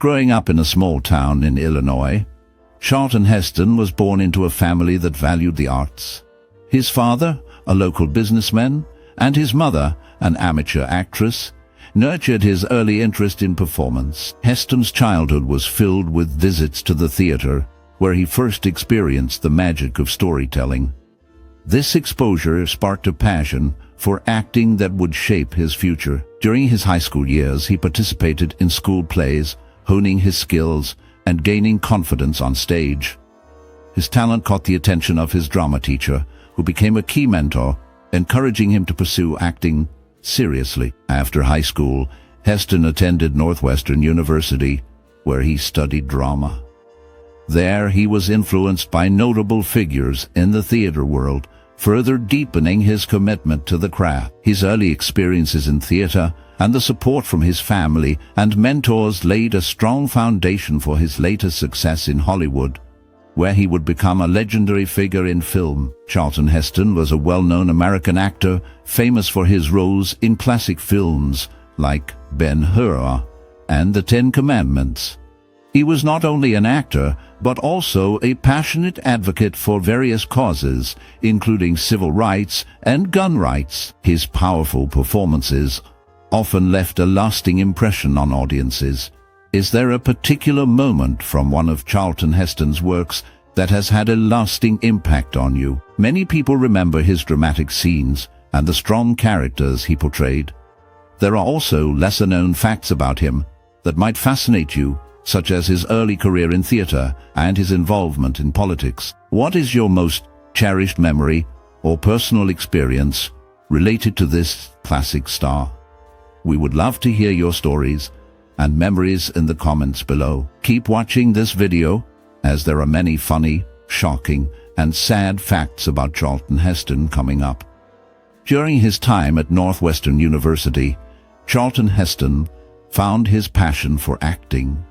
Growing up in a small town in Illinois, Charlton Heston was born into a family that valued the arts. His father, a local businessman, and his mother, an amateur actress, nurtured his early interest in performance. Heston's childhood was filled with visits to the theater, where he first experienced the magic of storytelling. This exposure sparked a passion for acting that would shape his future. During his high school years, he participated in school plays, honing his skills and gaining confidence on stage. His talent caught the attention of his drama teacher, who became a key mentor, encouraging him to pursue acting seriously. After high school, Heston attended Northwestern University, where he studied drama. There he was influenced by notable figures in the theater world, further deepening his commitment to the craft. His early experiences in theater and the support from his family and mentors laid a strong foundation for his later success in Hollywood, where he would become a legendary figure in film. Charlton Heston was a well-known American actor, famous for his roles in classic films like Ben-Hur and The Ten Commandments. He was not only an actor, but also a passionate advocate for various causes, including civil rights and gun rights. His powerful performances often left a lasting impression on audiences. Is there a particular moment from one of Charlton Heston's works that has had a lasting impact on you? Many people remember his dramatic scenes and the strong characters he portrayed. There are also lesser-known facts about him that might fascinate you, such as his early career in theater and his involvement in politics. What is your most cherished memory or personal experience related to this classic star? We would love to hear your stories and memories in the comments below. Keep watching this video, as there are many funny, shocking, and sad facts about Charlton Heston coming up. During his time at Northwestern University, Charlton Heston found his passion for acting.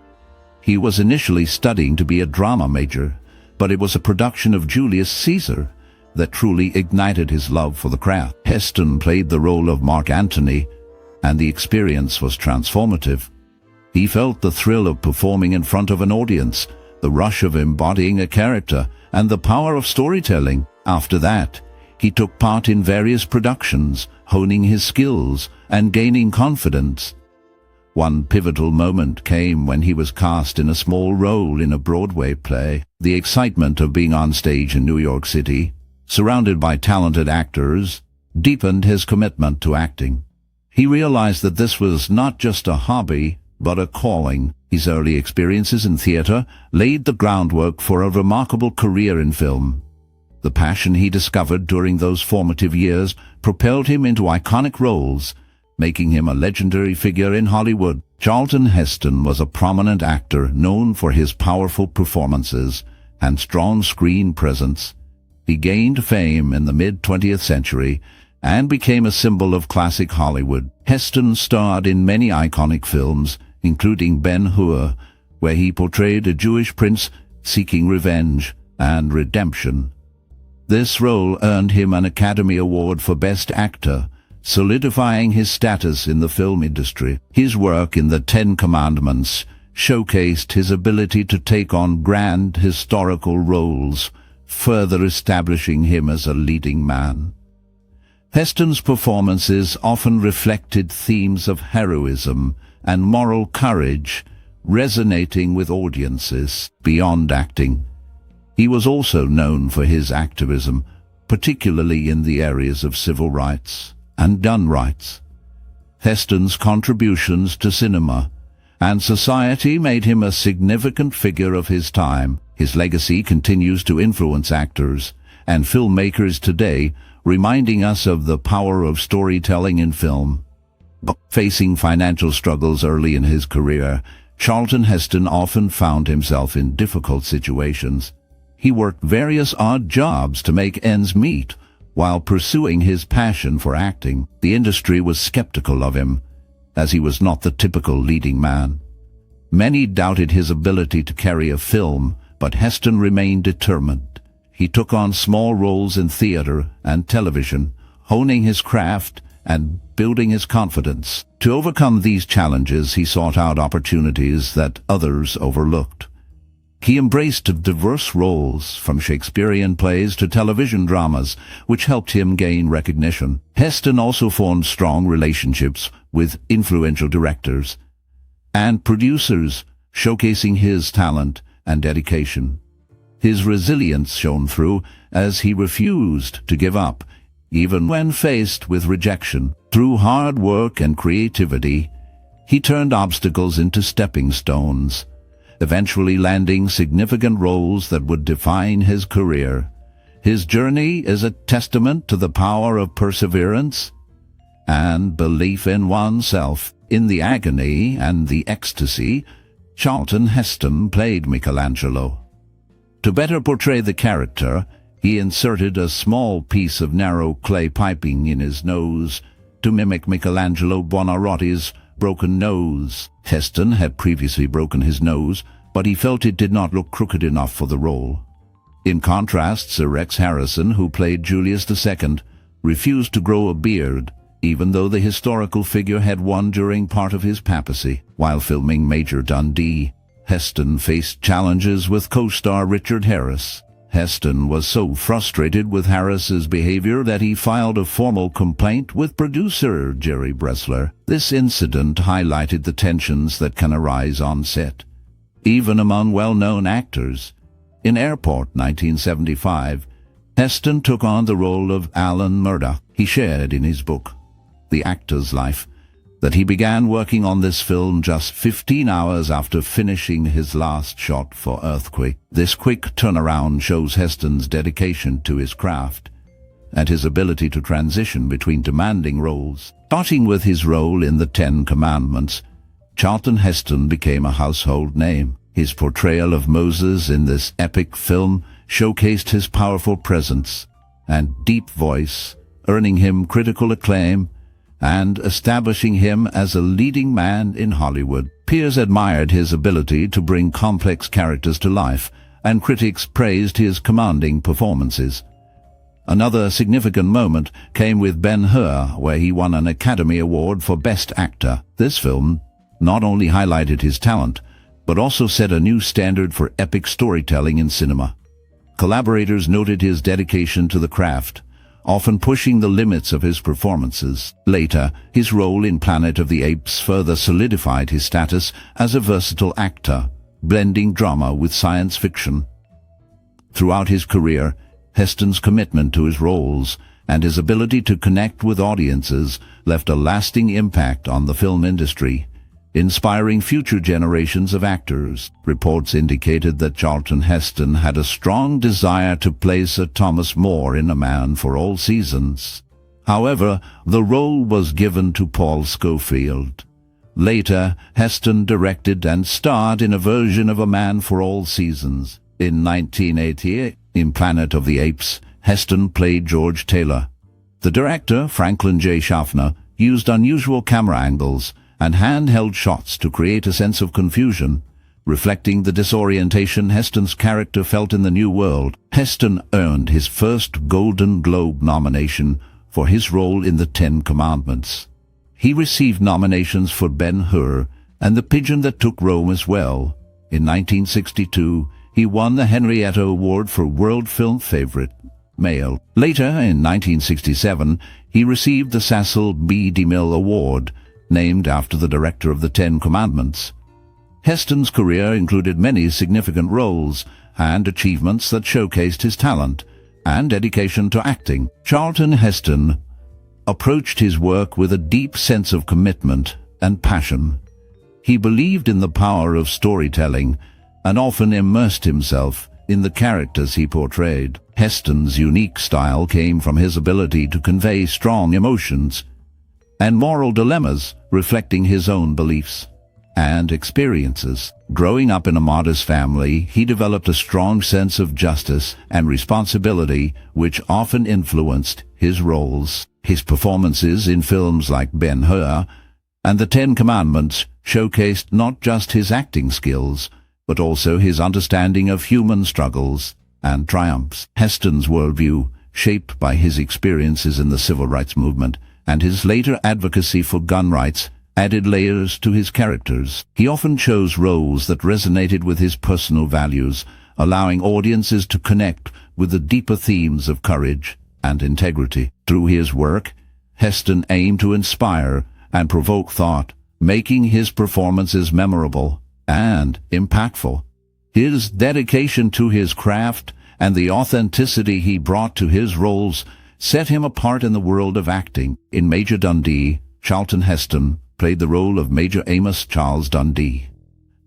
He was initially studying to be a drama major, but it was a production of Julius Caesar that truly ignited his love for the craft. Heston played the role of Mark Antony, and the experience was transformative. He felt the thrill of performing in front of an audience, the rush of embodying a character, and the power of storytelling. After that, he took part in various productions, honing his skills and gaining confidence. One pivotal moment came when he was cast in a small role in a Broadway play. The excitement of being on stage in New York City, surrounded by talented actors, deepened his commitment to acting. He realized that this was not just a hobby, but a calling. His early experiences in theater laid the groundwork for a remarkable career in film. The passion he discovered during those formative years propelled him into iconic roles, making him a legendary figure in Hollywood. Charlton Heston was a prominent actor known for his powerful performances and strong screen presence. He gained fame in the mid-20th century and became a symbol of classic Hollywood. Heston starred in many iconic films, including Ben-Hur, where he portrayed a Jewish prince seeking revenge and redemption. This role earned him an Academy Award for Best Actor, solidifying his status in the film industry. His work in The Ten Commandments showcased his ability to take on grand historical roles, further establishing him as a leading man. Heston's performances often reflected themes of heroism and moral courage, resonating with audiences. Beyond acting, he was also known for his activism, particularly in the areas of civil rights and gun rights. Heston's contributions to cinema and society made him a significant figure of his time. His legacy continues to influence actors and filmmakers today, reminding us of the power of storytelling in film. But facing financial struggles early in his career, Charlton Heston often found himself in difficult situations. He worked various odd jobs to make ends meet while pursuing his passion for acting. The industry was skeptical of him, as he was not the typical leading man. Many doubted his ability to carry a film, but Heston remained determined. He took on small roles in theater and television, honing his craft and building his confidence. To overcome these challenges, he sought out opportunities that others overlooked. He embraced diverse roles, from Shakespearean plays to television dramas, which helped him gain recognition. Heston also formed strong relationships with influential directors and producers, showcasing his talent and dedication. His resilience shone through as he refused to give up, even when faced with rejection. Through hard work and creativity, he turned obstacles into stepping stones, eventually landing significant roles that would define his career. His journey is a testament to the power of perseverance and belief in oneself. In the agony and the ecstasy, Charlton Heston played Michelangelo. To better portray the character, he inserted a small piece of narrow clay piping in his nose to mimic Michelangelo Buonarroti's broken nose. Heston had previously broken his nose, but he felt it did not look crooked enough for the role. In contrast, Sir Rex Harrison, who played Julius II, refused to grow a beard, even though the historical figure had won during part of his papacy. While filming Major Dundee, Heston faced challenges with co-star Richard Harris. Heston was so frustrated with Harris's behavior that he filed a formal complaint with producer Jerry Bressler. This incident highlighted the tensions that can arise on set, even among well-known actors. In Airport 1975, Heston took on the role of Alan Murdoch. He shared in his book, The Actor's Life, that he began working on this film just 15 hours after finishing his last shot for Earthquake. This quick turnaround shows Heston's dedication to his craft and his ability to transition between demanding roles. Starting with his role in The Ten Commandments, Charlton Heston became a household name. His portrayal of Moses in this epic film showcased his powerful presence and deep voice, earning him critical acclaim and establishing him as a leading man in Hollywood. Peers admired his ability to bring complex characters to life, and critics praised his commanding performances. Another significant moment came with Ben-Hur, where he won an Academy Award for Best Actor. This film not only highlighted his talent, but also set a new standard for epic storytelling in cinema. Collaborators noted his dedication to the craft, often pushing the limits of his performances. Later, his role in Planet of the Apes further solidified his status as a versatile actor, blending drama with science fiction. Throughout his career, Heston's commitment to his roles and his ability to connect with audiences left a lasting impact on the film industry, inspiring future generations of actors. Reports indicated that Charlton Heston had a strong desire to play Sir Thomas More in A Man for All Seasons. However, the role was given to Paul Scofield. Later, Heston directed and starred in a version of A Man for All Seasons. In 1988, in Planet of the Apes, Heston played George Taylor. The director, Franklin J. Schaffner, used unusual camera angles and handheld shots to create a sense of confusion, reflecting the disorientation Heston's character felt in the new world. Heston earned his first Golden Globe nomination for his role in The Ten Commandments. He received nominations for Ben-Hur and The Pigeon That Took Rome as well. In 1962, he won the Henrietta Award for World Film Favorite Male. Later, in 1967, he received the Cecil B. DeMille Award, named after the director of The Ten Commandments. Heston's career included many significant roles and achievements that showcased his talent and dedication to acting. Charlton Heston approached his work with a deep sense of commitment and passion. He believed in the power of storytelling and often immersed himself in the characters he portrayed. Heston's unique style came from his ability to convey strong emotions and moral dilemmas, reflecting his own beliefs and experiences. Growing up in a modest family, he developed a strong sense of justice and responsibility, which often influenced his roles. His performances in films like Ben-Hur and The Ten Commandments showcased not just his acting skills, but also his understanding of human struggles and triumphs. Heston's worldview, shaped by his experiences in the civil rights movement and his later advocacy for gun rights added layers to his characters. He often chose roles that resonated with his personal values, allowing audiences to connect with the deeper themes of courage and integrity. Through his work, Heston aimed to inspire and provoke thought, making his performances memorable and impactful. His dedication to his craft and the authenticity he brought to his roles set him apart in the world of acting. In Major Dundee, Charlton Heston played the role of Major Amos Charles Dundee.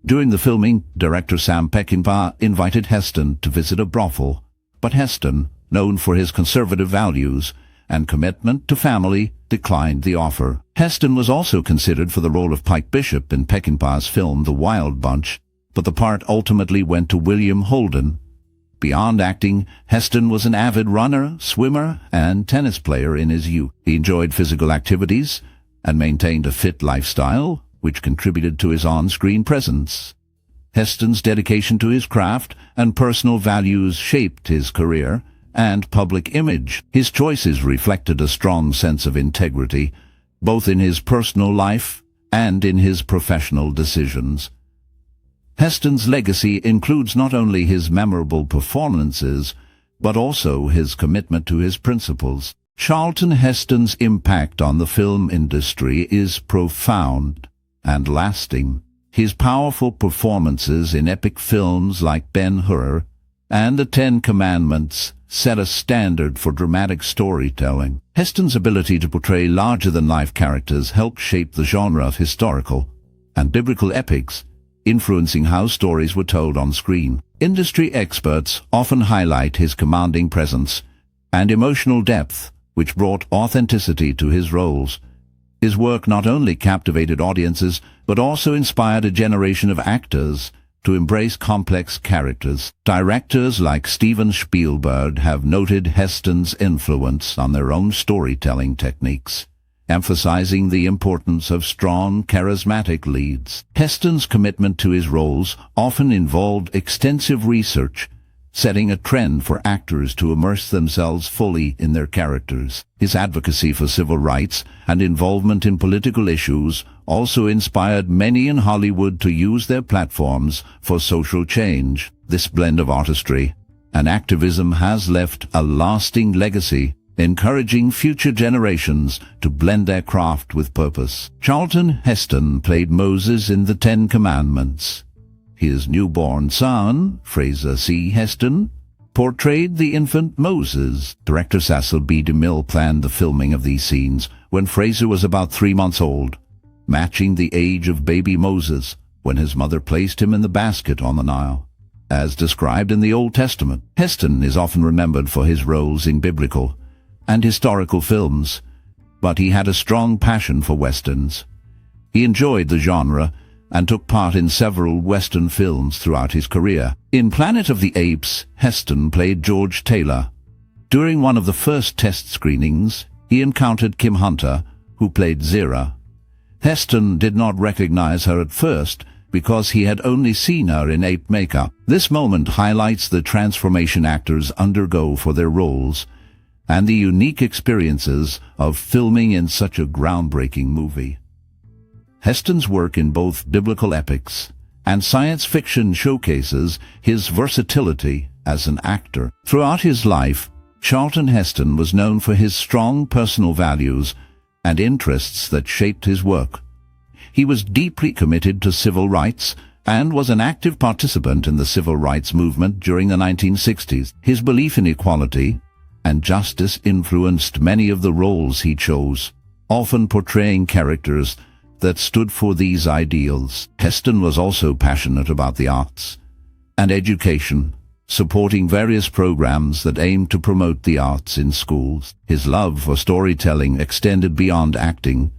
During the filming, director Sam Peckinpah invited Heston to visit a brothel, but Heston, known for his conservative values and commitment to family, declined the offer. Heston was also considered for the role of Pike Bishop in Peckinpah's film The Wild Bunch, but the part ultimately went to William Holden. Beyond acting, Heston was an avid runner, swimmer, and tennis player in his youth. He enjoyed physical activities and maintained a fit lifestyle, which contributed to his on-screen presence. Heston's dedication to his craft and personal values shaped his career and public image. His choices reflected a strong sense of integrity, both in his personal life and in his professional decisions. Heston's legacy includes not only his memorable performances, but also his commitment to his principles. Charlton Heston's impact on the film industry is profound and lasting. His powerful performances in epic films like Ben-Hur and The Ten Commandments set a standard for dramatic storytelling. Heston's ability to portray larger-than-life characters helped shape the genre of historical and biblical epics, influencing how stories were told on screen. Industry experts often highlight his commanding presence and emotional depth, which brought authenticity to his roles. His work not only captivated audiences, but also inspired a generation of actors to embrace complex characters. Directors like Steven Spielberg have noted Heston's influence on their own storytelling techniques, emphasizing the importance of strong, charismatic leads. Heston's commitment to his roles often involved extensive research, setting a trend for actors to immerse themselves fully in their characters. His advocacy for civil rights and involvement in political issues also inspired many in Hollywood to use their platforms for social change. This blend of artistry and activism has left a lasting legacy, encouraging future generations to blend their craft with purpose. Charlton Heston played Moses in The Ten Commandments. His newborn son, Fraser C. Heston, portrayed the infant Moses. Director Cecil B. DeMille planned the filming of these scenes when Fraser was about 3 months old, matching the age of baby Moses when his mother placed him in the basket on the Nile. As described in the Old Testament, Heston is often remembered for his roles in biblical and historical films, but he had a strong passion for westerns. He enjoyed the genre and took part in several Western films throughout his career. In Planet of the Apes, Heston played George Taylor. During one of the first test screenings, he encountered Kim Hunter, who played Zira. Heston did not recognize her at first because he had only seen her in ape makeup. This moment highlights the transformation actors undergo for their roles and the unique experiences of filming in such a groundbreaking movie. Heston's work in both biblical epics and science fiction showcases his versatility as an actor. Throughout his life, Charlton Heston was known for his strong personal values and interests that shaped his work. He was deeply committed to civil rights and was an active participant in the civil rights movement during the 1960s. His belief in equality and justice influenced many of the roles he chose, often portraying characters that stood for these ideals. Heston was also passionate about the arts and education, supporting various programs that aimed to promote the arts in schools. His love for storytelling extended beyond acting.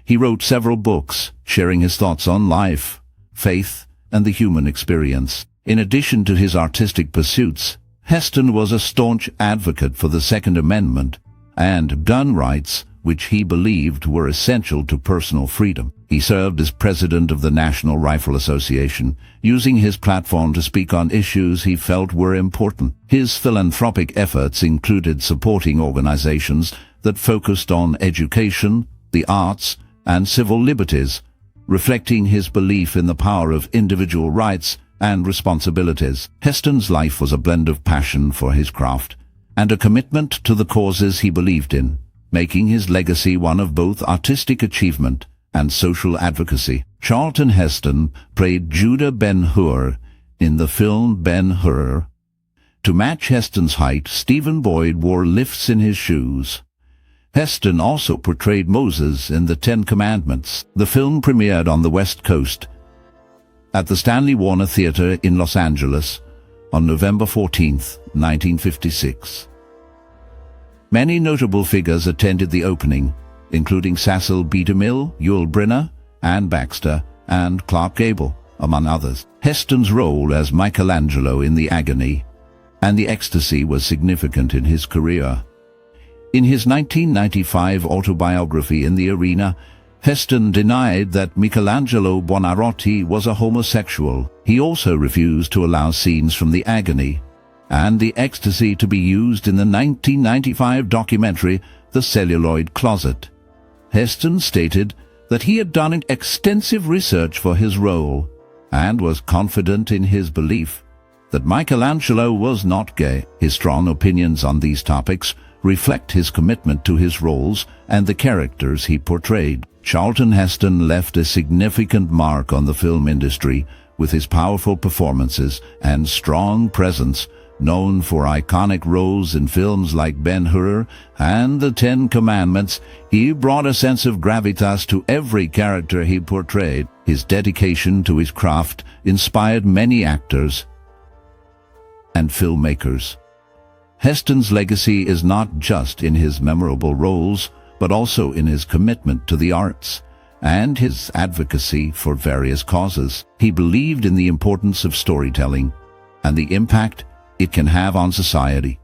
He wrote several books, sharing his thoughts on life, faith, and the human experience. In addition to his artistic pursuits, Heston was a staunch advocate for the Second Amendment and gun rights, which he believed were essential to personal freedom. He served as president of the National Rifle Association, using his platform to speak on issues he felt were important. His philanthropic efforts included supporting organizations that focused on education, the arts, and civil liberties, reflecting his belief in the power of individual rights and responsibilities. Heston's life was a blend of passion for his craft and a commitment to the causes he believed in, making his legacy one of both artistic achievement and social advocacy. Charlton Heston played Judah Ben-Hur in the film Ben-Hur. To match Heston's height, Stephen Boyd wore lifts in his shoes. Heston also portrayed Moses in the Ten Commandments. The film premiered on the West Coast at the Stanley Warner Theatre in Los Angeles on November 14, 1956. Many notable figures attended the opening, including Cecil B. DeMille, Yul Brynner, Anne Baxter, and Clark Gable, among others. Heston's role as Michelangelo in The Agony and the Ecstasy was significant in his career. In his 1995 autobiography In the Arena, Heston denied that Michelangelo Buonarroti was a homosexual. He also refused to allow scenes from The Agony and the Ecstasy to be used in the 1995 documentary The Celluloid Closet. Heston stated that he had done extensive research for his role and was confident in his belief that Michelangelo was not gay. His strong opinions on these topics reflect his commitment to his roles and the characters he portrayed. Charlton Heston left a significant mark on the film industry with his powerful performances and strong presence. Known for iconic roles in films like Ben-Hur and The Ten Commandments, he brought a sense of gravitas to every character he portrayed. His dedication to his craft inspired many actors and filmmakers. Heston's legacy is not just in his memorable roles, but also in his commitment to the arts and his advocacy for various causes. He believed in the importance of storytelling and the impact it can have on society.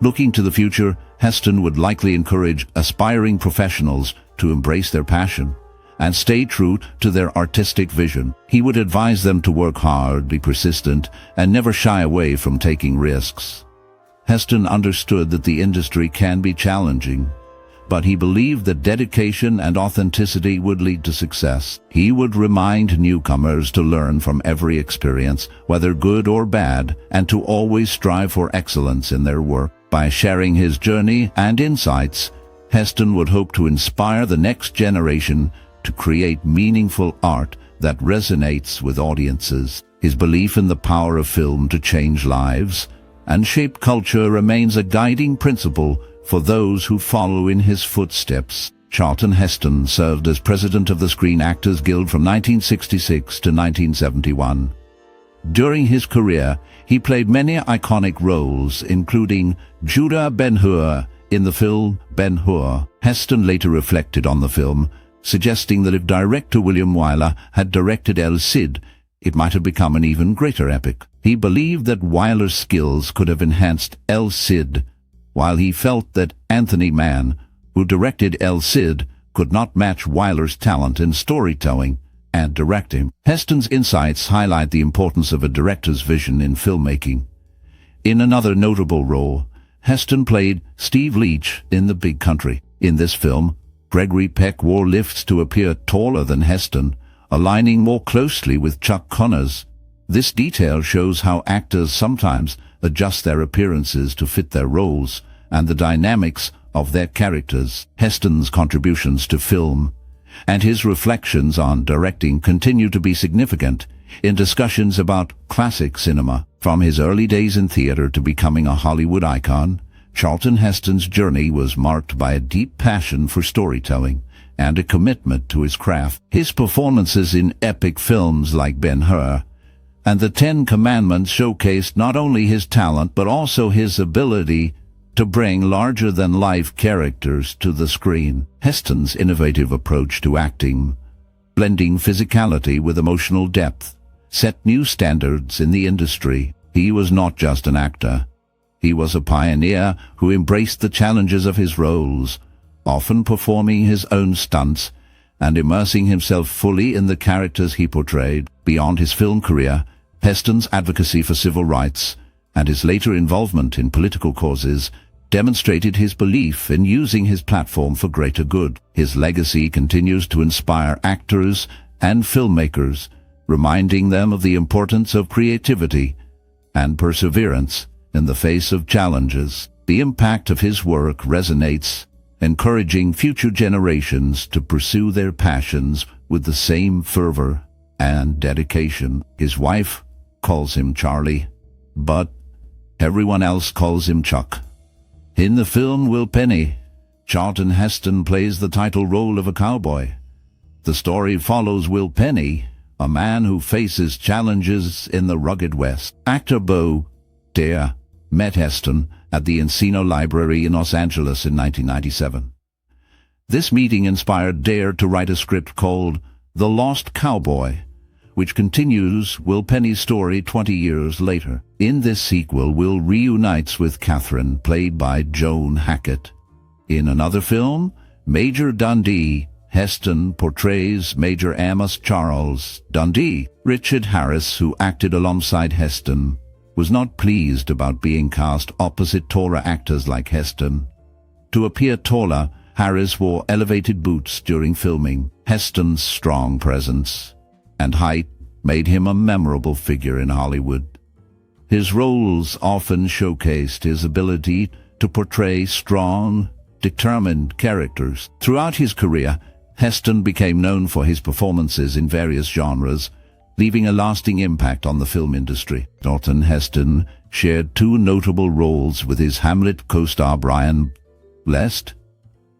Looking to the future, Heston would likely encourage aspiring professionals to embrace their passion and stay true to their artistic vision. He would advise them to work hard, be persistent, and never shy away from taking risks. Heston understood that the industry can be challenging, but he believed that dedication and authenticity would lead to success. He would remind newcomers to learn from every experience, whether good or bad, and to always strive for excellence in their work. By sharing his journey and insights, Heston would hope to inspire the next generation to create meaningful art that resonates with audiences. His belief in the power of film to change lives and shape culture remains a guiding principle for those who follow in his footsteps. Charlton Heston served as president of the Screen Actors Guild from 1966 to 1971. During his career, he played many iconic roles, including Judah Ben-Hur in the film Ben-Hur. Heston later reflected on the film, suggesting that if director William Wyler had directed El Cid, it might have become an even greater epic. He believed that Wyler's skills could have enhanced El Cid, while he felt that Anthony Mann, who directed El Cid, could not match Wyler's talent in storytelling and directing. Heston's insights highlight the importance of a director's vision in filmmaking. In another notable role, Heston played Steve Leach in The Big Country. In this film, Gregory Peck wore lifts to appear taller than Heston, aligning more closely with Chuck Connors. This detail shows how actors sometimes adjust their appearances to fit their roles and the dynamics of their characters. Heston's contributions to film and his reflections on directing continue to be significant in discussions about classic cinema. From his early days in theater to becoming a Hollywood icon, Charlton Heston's journey was marked by a deep passion for storytelling and a commitment to his craft. His performances in epic films like Ben-Hur and The Ten Commandments showcased not only his talent but also his ability to bring larger-than-life characters to the screen. Heston's innovative approach to acting, blending physicality with emotional depth, set new standards in the industry. He was not just an actor. He was a pioneer who embraced the challenges of his roles, often performing his own stunts and immersing himself fully in the characters he portrayed. Beyond his film career, Heston's advocacy for civil rights and his later involvement in political causes demonstrated his belief in using his platform for greater good. His legacy continues to inspire actors and filmmakers, reminding them of the importance of creativity and perseverance in the face of challenges. The impact of his work resonates, encouraging future generations to pursue their passions with the same fervor and dedication. His wife calls him Charlie, but everyone else calls him Chuck. In the film Will Penny, Charlton Heston plays the title role of a cowboy. The story follows Will Penny, a man who faces challenges in the rugged West. Actor Bo Dare met Heston at the Encino Library in Los Angeles in 1997. This meeting inspired Dare to write a script called The Lost Cowboy, which continues Will Penny's story 20 years later. In this sequel, Will reunites with Catherine, played by Joan Hackett. In another film, Major Dundee, Heston portrays Major Amos Charles Dundee. Richard Harris, who acted alongside Heston, was not pleased about being cast opposite taller actors like Heston. To appear taller, Harris wore elevated boots during filming. Heston's strong presence and height made him a memorable figure in Hollywood. His roles often showcased his ability to portray strong, determined characters. Throughout his career, Heston became known for his performances in various genres, leaving a lasting impact on the film industry. Charlton Heston shared two notable roles with his Hamlet co-star Brian Blessed.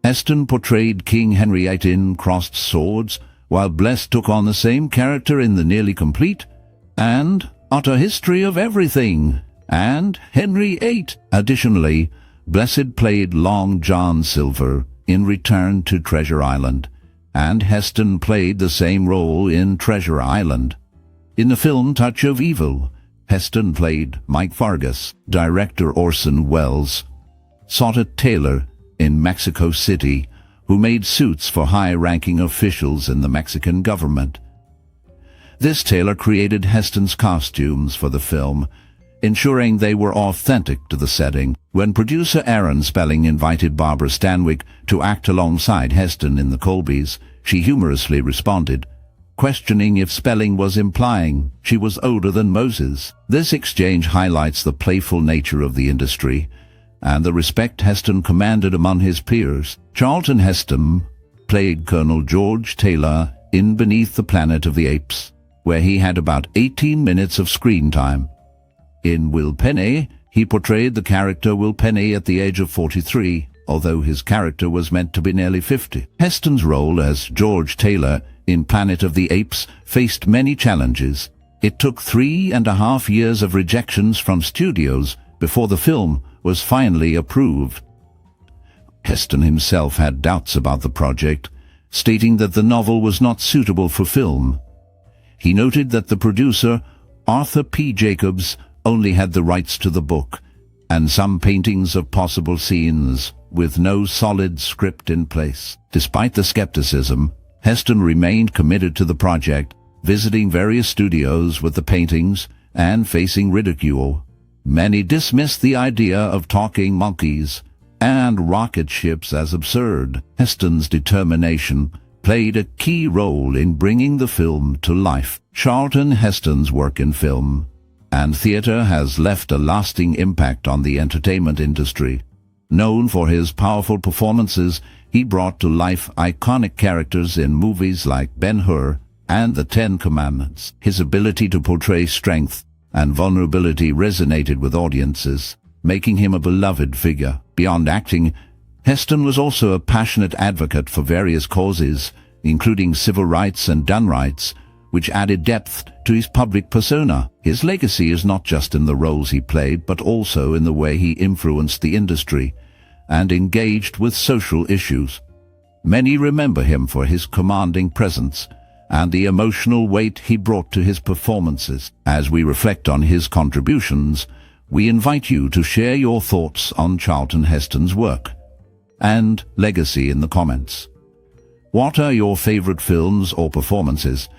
Heston portrayed King Henry VIII in Crossed Swords, while Blessed took on the same character in The Nearly Complete and Utter History of Everything and Henry VIII. Additionally, Blessed played Long John Silver in Return to Treasure Island, and Heston played the same role in Treasure Island. In the film Touch of Evil, Heston played Mike Vargas. Director Orson Welles sought a tailor in Mexico City who made suits for high-ranking officials in the Mexican government. This tailor created Heston's costumes for the film, ensuring they were authentic to the setting. When producer Aaron Spelling invited Barbara Stanwyck to act alongside Heston in The Colbys, she humorously responded, questioning if Spelling was implying she was older than Moses. This exchange highlights the playful nature of the industry and the respect Heston commanded among his peers. Charlton Heston played Colonel George Taylor in Beneath the Planet of the Apes, where he had about 18 minutes of screen time. In Will Penny, he portrayed the character Will Penny at the age of 43, although his character was meant to be nearly 50. Heston's role as George Taylor in Planet of the Apes faced many challenges. It took 3.5 years of rejections from studios before the film was finally approved. Heston himself had doubts about the project, stating that the novel was not suitable for film. He noted that the producer, Arthur P. Jacobs, only had the rights to the book and some paintings of possible scenes, with no solid script in place. Despite the skepticism, Heston remained committed to the project, visiting various studios with the paintings and facing ridicule. Many dismissed the idea of talking monkeys and rocket ships as absurd. Heston's determination played a key role in bringing the film to life. Charlton Heston's work in film and theater has left a lasting impact on the entertainment industry. Known for his powerful performances, he brought to life iconic characters in movies like Ben-Hur and The Ten Commandments. His ability to portray strength and vulnerability resonated with audiences, making him a beloved figure. Beyond acting, Heston was also a passionate advocate for various causes, including civil rights and gun rights, which added depth to his public persona. His legacy is not just in the roles he played, but also in the way he influenced the industry and engaged with social issues. Many remember him for his commanding presence and the emotional weight he brought to his performances. As we reflect on his contributions, we invite you to share your thoughts on Charlton Heston's work and legacy in the comments. What are your favorite films or performances?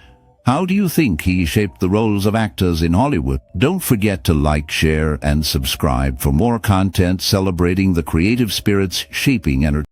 How do you think he shaped the roles of actors in Hollywood? Don't forget to like, share, and subscribe for more content celebrating the creative spirits shaping entertainment.